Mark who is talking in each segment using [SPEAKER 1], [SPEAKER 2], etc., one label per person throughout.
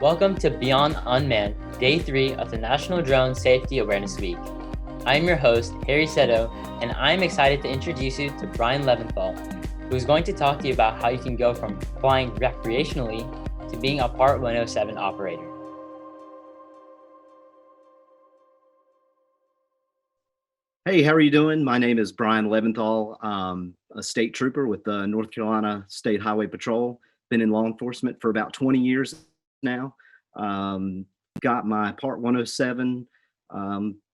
[SPEAKER 1] Welcome to Beyond Unmanned, Day 3 of the National Drone Safety Awareness Week. I am your host, Harry Seto, and I'm excited to introduce you to Brian Leventhal, who's going to talk to you about how you can go from flying recreationally to being a Part 107 operator.
[SPEAKER 2] Hey, how are you doing? My name is Brian Leventhal. A state trooper with the North Carolina State Highway Patrol. Been in law enforcement for about 20 years now. Got my Part 107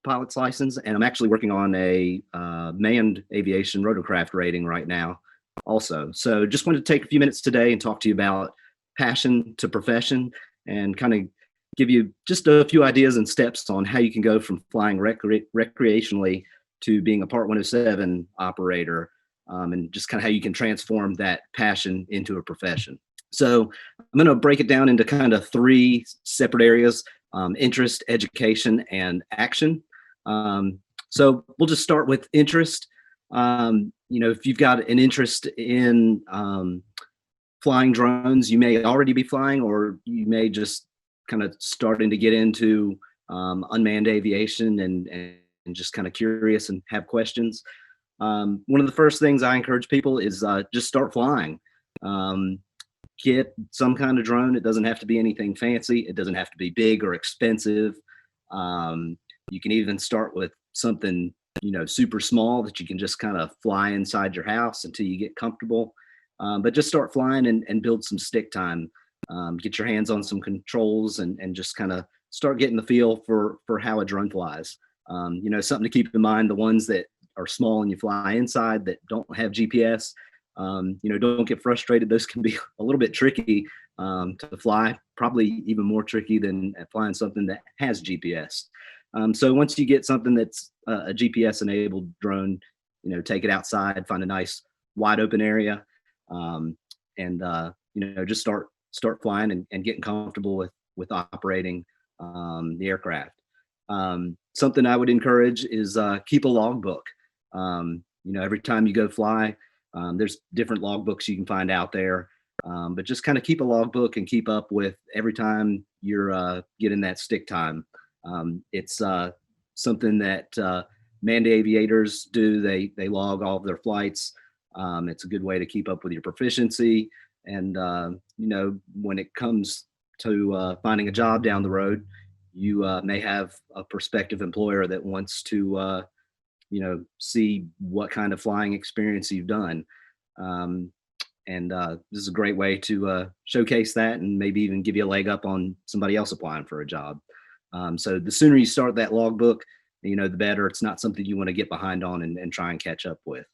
[SPEAKER 2] pilot's license, and I'm actually working on a manned aviation rotorcraft rating right now also. So just wanted to take a few minutes today and talk to you about passion to profession and kind of give you just a few ideas and steps on how you can go from flying recreationally to being a Part 107 operator, and just kind of how you can transform that passion into a profession. So I'm going to break it down into kind of three separate areas: interest, education, and action. So we'll just start with interest. If you've got an interest in flying drones, you may already be flying, or you may just kind of starting to get into unmanned aviation and just kind of curious and have questions. One of the first things I encourage people is just start flying. Get some kind of drone. It doesn't have to be anything fancy. It doesn't have to be big or expensive. You can even start with something, super small that you can just kind of fly inside your house until you get comfortable. But just start flying and build some stick time. Get your hands on some controls and just kind of start getting the feel for how a drone flies. Something to keep in mind: the ones that are small and you fly inside that don't have GPS, don't get frustrated. Those can be a little bit tricky to fly, probably even more tricky than flying something that has GPS. So once you get something that's a GPS enabled drone, take it outside, find a nice wide open area, and just start flying and getting comfortable with operating the aircraft. Something I would encourage is keep a logbook. Every time you go fly, there's different logbooks you can find out there, but just kind of keep a logbook and keep up with every time you're getting that stick time. It's something that manned aviators do. They log all of their flights. It's a good way to keep up with your proficiency. And, when it comes to finding a job down the road, you may have a prospective employer that wants to, see what kind of flying experience you've done. This is a great way to showcase that and maybe even give you a leg up on somebody else applying for a job. So the sooner you start that logbook, the better. It's not something you want to get behind on and try and catch up with.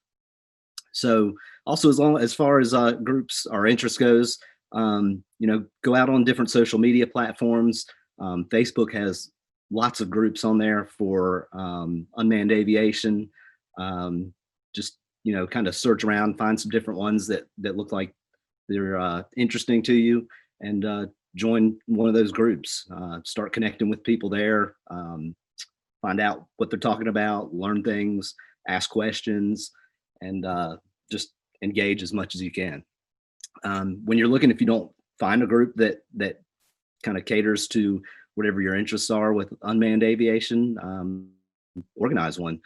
[SPEAKER 2] So also, as far as groups or interest goes, go out on different social media platforms. Facebook has lots of groups on there for unmanned aviation. Just kind of search around, find some different ones that look like they're interesting to you, and join one of those groups. Start connecting with people there. Find out what they're talking about, learn things, ask questions, and just engage as much as you can. When you're looking, if you don't find a group that kind of caters to whatever your interests are with unmanned aviation, organize one.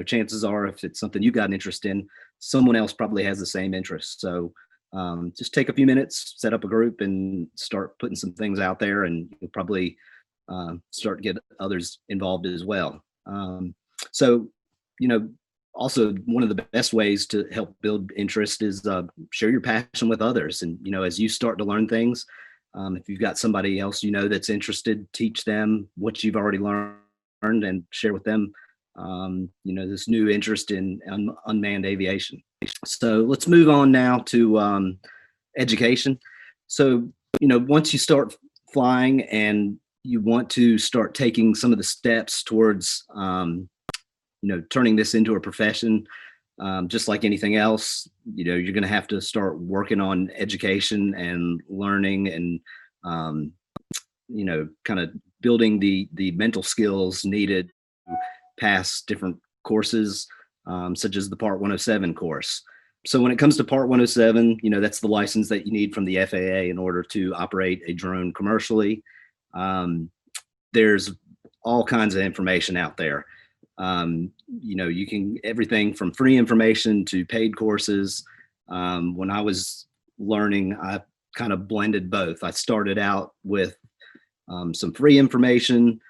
[SPEAKER 2] Chances are, if it's something you've got an interest in, someone else probably has the same interest. So just take a few minutes, set up a group, and start putting some things out there, and you'll probably start to get others involved as well. Also, one of the best ways to help build interest is share your passion with others. And, as you start to learn things, if you've got somebody else that's interested, teach them what you've already learned and share with them, this new interest in unmanned aviation. So let's move on now to education. So, once you start flying and you want to start taking some of the steps towards turning this into a profession, just like anything else, you're going to have to start working on education and learning and, kind of building the mental skills needed to pass different courses, such as the Part 107 course. So when it comes to Part 107, that's the license that you need from the FAA in order to operate a drone commercially. There's all kinds of information out there. You can everything from free information to paid courses. When I was learning, I kind of blended both. I started out with some free information.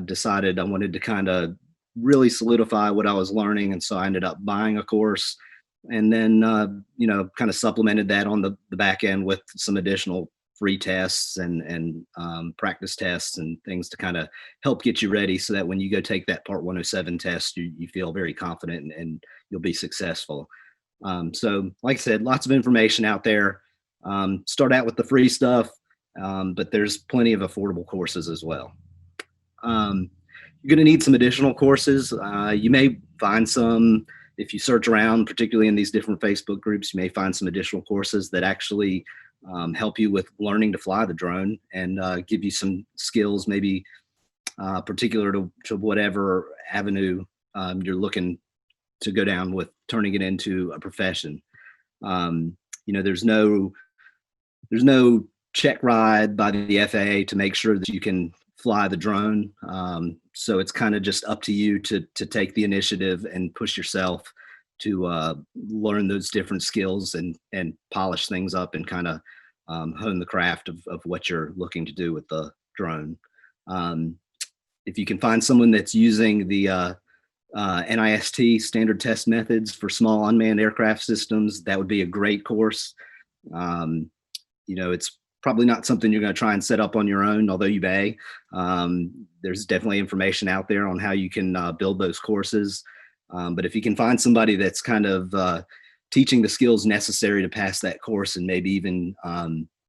[SPEAKER 2] Decided I wanted to kind of really solidify what I was learning, and so I ended up buying a course, and then kind of supplemented that on the back end with some additional free tests and practice tests and things to kind of help get you ready, so that when you go take that Part 107 test, you feel very confident and you'll be successful. So like I said, lots of information out there. Start out with the free stuff, but there's plenty of affordable courses as well. You're going to need some additional courses. You may find some, if you search around, particularly in these different Facebook groups, you may find some additional courses that actually help you with learning to fly the drone and give you some skills, maybe particular to whatever avenue you're looking to go down with turning it into a profession. There's no check ride by the FAA to make sure that you can fly the drone. So it's kind of just up to you to take the initiative and push yourself to learn those different skills and polish things up and kind of hone the craft of what you're looking to do with the drone. If you can find someone that's using the NIST standard test methods for small unmanned aircraft systems, that would be a great course. It's probably not something you're going to try and set up on your own, although you may. There's definitely information out there on how you can build those courses. But if you can find somebody that's kind of teaching the skills necessary to pass that course, and maybe even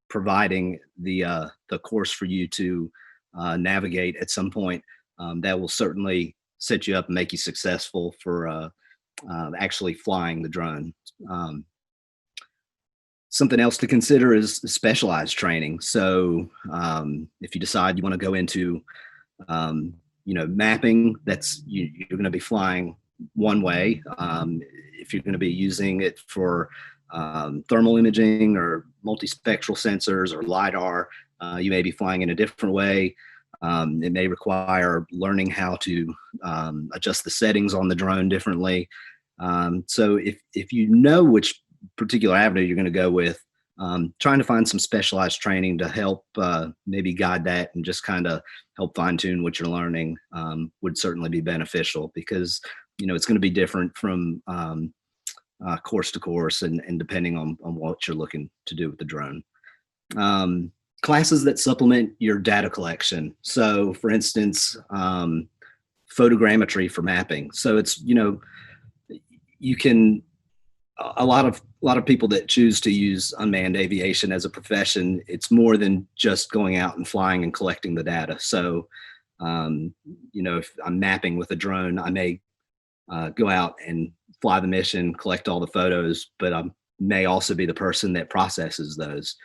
[SPEAKER 2] providing the course for you to navigate at some point, that will certainly set you up and make you successful for actually flying the drone. Something else to consider is specialized training. So if you decide you want to go into, mapping, you're going to be flying one way. If you're going to be using it for thermal imaging or multispectral sensors or LiDAR, you may be flying in a different way. It may require learning how to adjust the settings on the drone differently. So if you know which particular avenue you're going to go with, trying to find some specialized training to help maybe guide that and just kind of help fine tune what you're learning would certainly be beneficial, because it's going to be different from course to course and depending on what you're looking to do with the drone. Classes that supplement your data collection. So for instance, photogrammetry for mapping. So it's, you can, a lot of people that choose to use unmanned aviation as a profession, it's more than just going out and flying and collecting the data. So, if I'm mapping with a drone, I may go out and fly the mission, collect all the photos, but I may also be the person that processes those.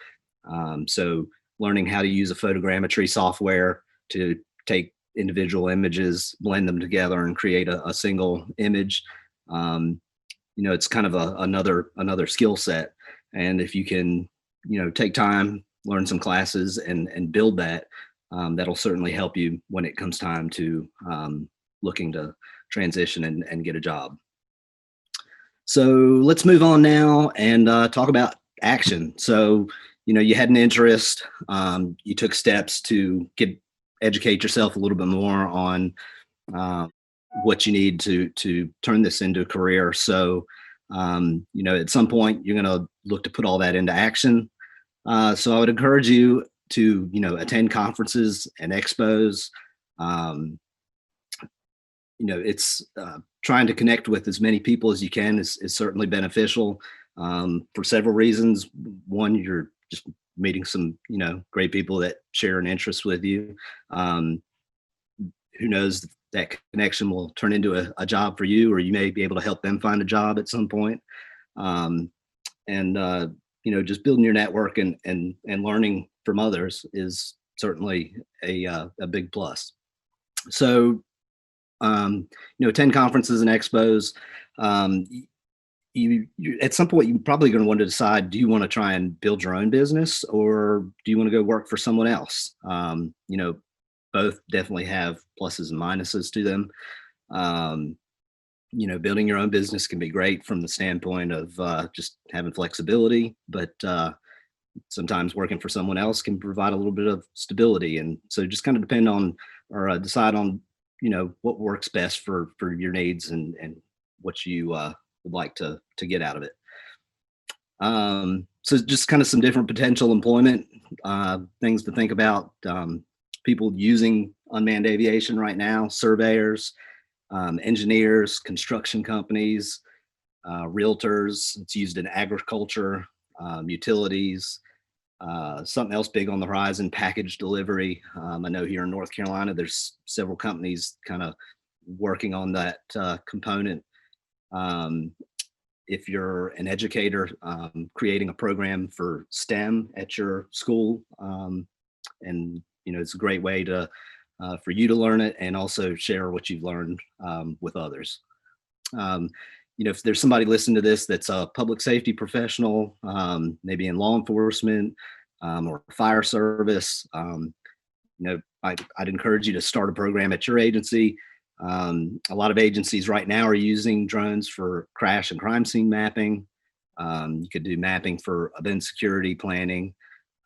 [SPEAKER 2] So learning how to use a photogrammetry software to take individual images, blend them together and create a single image. It's kind of another skill set. And if you can, take time, learn some classes and build that, that'll certainly help you when it comes time to looking to transition and get a job. So let's move on now and talk about action. So, you had an interest, you took steps to educate yourself a little bit more on what you need to turn this into a career. So, at some point you're going to look to put all that into action. So I would encourage you to, attend conferences and expos. It's trying to connect with as many people as you can is certainly beneficial for several reasons. One, you're just meeting some, great people that share an interest with you. Who knows, that connection will turn into a job for you, or you may be able to help them find a job at some point. Just building your network and learning from others is certainly a big plus. So, attend conferences and expos. you at some point you're probably going to want to decide, do you want to try and build your own business, or do you want to go work for someone else? Both definitely have pluses and minuses to them. Building your own business can be great from the standpoint of just having flexibility, but sometimes working for someone else can provide a little bit of stability. And so just kind of depend on, or decide on, what works best for your needs and what you would like to get out of it. So just kind of some different potential employment things to think about. People using unmanned aviation right now: surveyors, engineers, construction companies, realtors. It's used in agriculture, utilities. Something else big on the horizon: package delivery. I know here in North Carolina, there's several companies kind of working on that component. If you're an educator, creating a program for STEM at your school, and it's a great way to for you to learn it and also share what you've learned with others. If there's somebody listening to this that's a public safety professional, maybe in law enforcement or fire service, I'd encourage you to start a program at your agency. A lot of agencies right now are using drones for crash and crime scene mapping. You could do mapping for event security planning.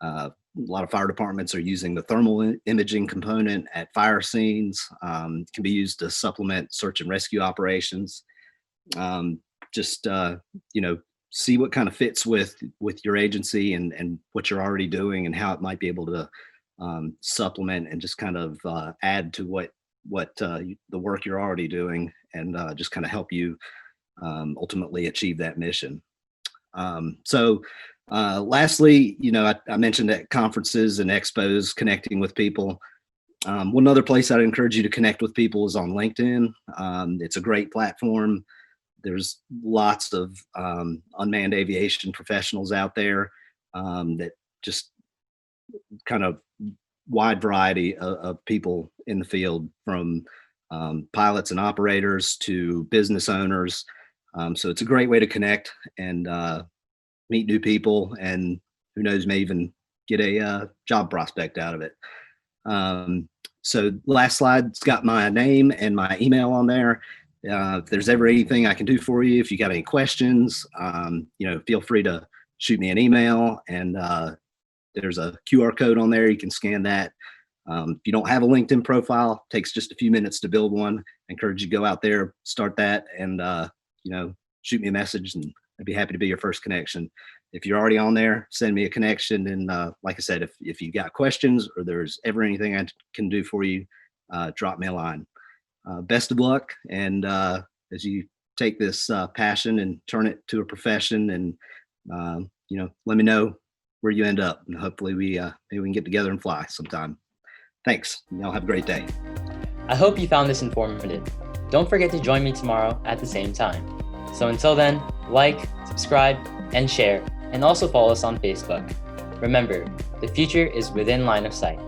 [SPEAKER 2] A lot of fire departments are using the thermal imaging component at fire scenes. It can be used to supplement search and rescue operations. See what kind of fits with your agency and what you're already doing, and how it might be able to supplement and just kind of add to what the work you're already doing, and just kind of help you ultimately achieve that mission. Lastly, I mentioned at conferences and expos, connecting with people. One other place I'd encourage you to connect with people is on LinkedIn. It's a great platform. There's lots of unmanned aviation professionals out there that just kind of wide variety of people in the field, from pilots and operators to business owners. So it's a great way to connect and meet new people, and who knows, may even get a job prospect out of it. So last slide's got my name and my email on there. If there's ever anything I can do for you, if you got any questions, feel free to shoot me an email, and there's a QR code on there. You can scan that. If you don't have a LinkedIn profile, it takes just a few minutes to build one. I encourage you to go out there, start that, and shoot me a message, and I'd be happy to be your first connection. If you're already on there, send me a connection. And like I said, if you got questions or there's ever anything I can do for you, drop me a line. Best of luck. And as you take this passion and turn it to a profession, and, let me know where you end up. And hopefully maybe we can get together and fly sometime. Thanks. Y'all have a great day.
[SPEAKER 1] I hope you found this informative. Don't forget to join me tomorrow at the same time. So until then, like, subscribe, and share, and also follow us on Facebook. Remember, the future is within line of sight.